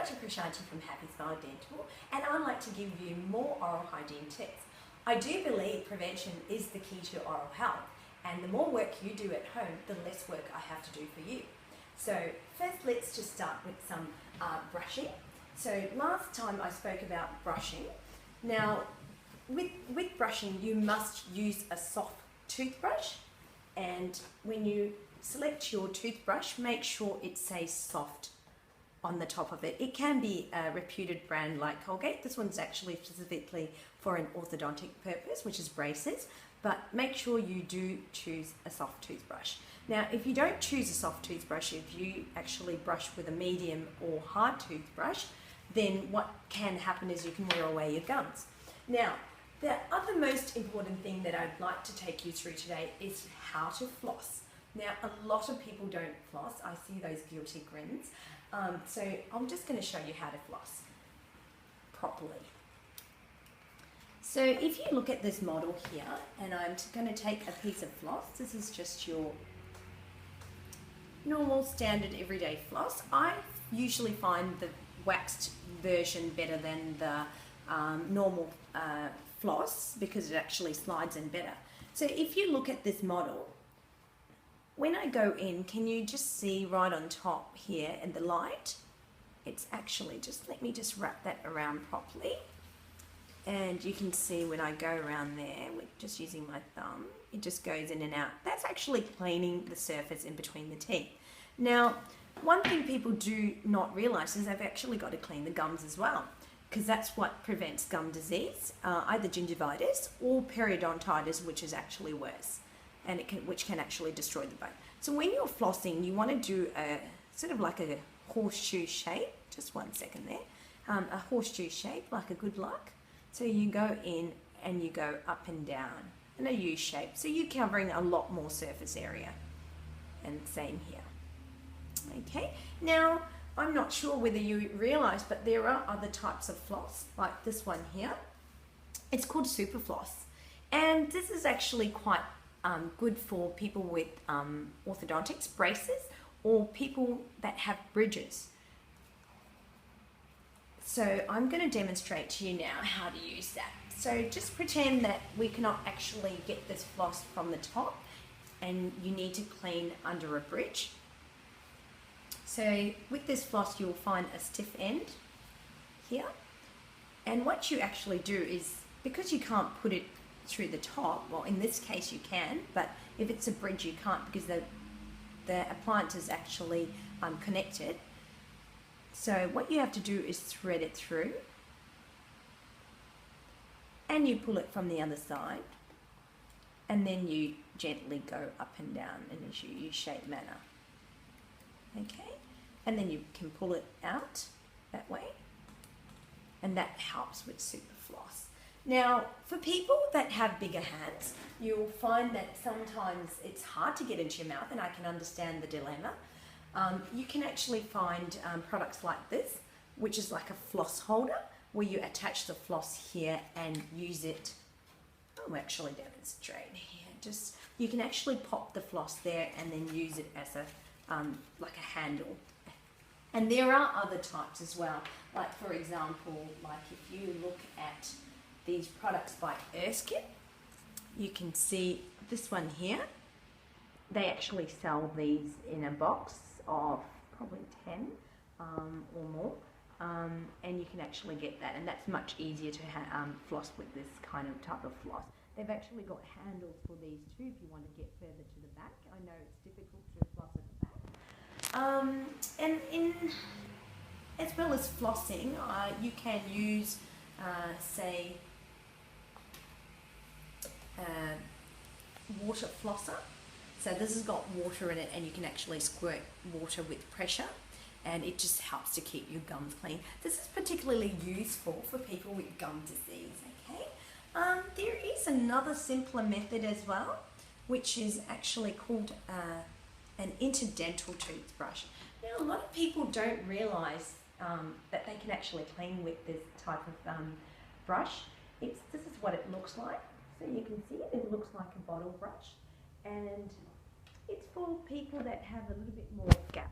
Dr. Krishanti from Happy Smile Dental, and I'd like to give you more oral hygiene tips. I do believe prevention is the key to oral health, and the more work you do at home, the less work I have to do for you. So first, let's just start with some brushing. So last time I spoke about brushing. Now, with brushing, you must use a soft toothbrush, and when you select your toothbrush, make sure it says soft on the top of it. It can be a reputed brand like Colgate. This one's actually specifically for an orthodontic purpose, which is braces, but make sure you do choose a soft toothbrush. Now, if you don't choose a soft toothbrush, if you actually brush with a medium or hard toothbrush, then what can happen is you can wear away your gums. Now, the other most important thing that I'd like to take you through today is how to floss. Now, a lot of people don't floss. I see those guilty grins. So I'm just going to show you how to floss properly. So if you look at this model here, and I'm going to take a piece of floss. This is just your normal, standard, everyday floss. I usually find the waxed version better than the normal floss because it actually slides in better. So if you look at this model, when I go in, can you just see right on top here in the light? It's actually just, let me just wrap that around properly. And you can see when I go around there, with just using my thumb, it just goes in and out. That's actually cleaning the surface in between the teeth. Now, one thing people do not realize is they've actually got to clean the gums as well, because that's what prevents gum disease, either gingivitis or periodontitis, which is actually worse, and which can actually destroy the bone. So when you're flossing, you want to do a sort of like a horseshoe shape. Just one second there. A horseshoe shape, like a good luck. So you go in and you go up and down in a U shape. So you're covering a lot more surface area. And same here. Okay. Now, I'm not sure whether you realize, but there are other types of floss, like this one here. It's called super floss. And this is actually quite good for people with orthodontics, braces, or people that have bridges. So I'm going to demonstrate to you now how to use that. So just pretend that we cannot actually get this floss from the top and you need to clean under a bridge. So with this floss, you'll find a stiff end here. And what you actually do is, because you can't put it through the top, well, in this case you can, but if it's a bridge you can't, because the appliance is actually connected. So what you have to do is thread it through, and you pull it from the other side, and then you gently go up and down in a U-shaped manner. Okay, and then you can pull it out that way, and that helps with super floss. Now, for people that have bigger hands, you'll find that sometimes it's hard to get into your mouth, and I can understand the dilemma. You can actually find products like this, which is like a floss holder, where you attach the floss here and use it. I'll actually demonstrate here. Just, you can actually pop the floss there and then use it as a like a handle. And there are other types as well. Like, for example, like if you look at these products by Erskine, you can see this one here. They actually sell these in a box of probably 10 or more, and you can actually get that, and that's much easier to floss with this kind of type of floss. They've actually got handles for these too if you want to get further to the back. I know it's difficult to floss at the back. And as well as flossing, you can use, say, water flosser. So this has got water in it, and you can actually squirt water with pressure, and it just helps to keep your gums clean. This is particularly useful for people with gum disease, okay? There is another simpler method as well, which is actually called an interdental toothbrush. Now, a lot of people don't realize that they can actually clean with this type of brush. This is what it looks like. So you can see it looks like a bottle brush, and it's for people that have a little bit more gap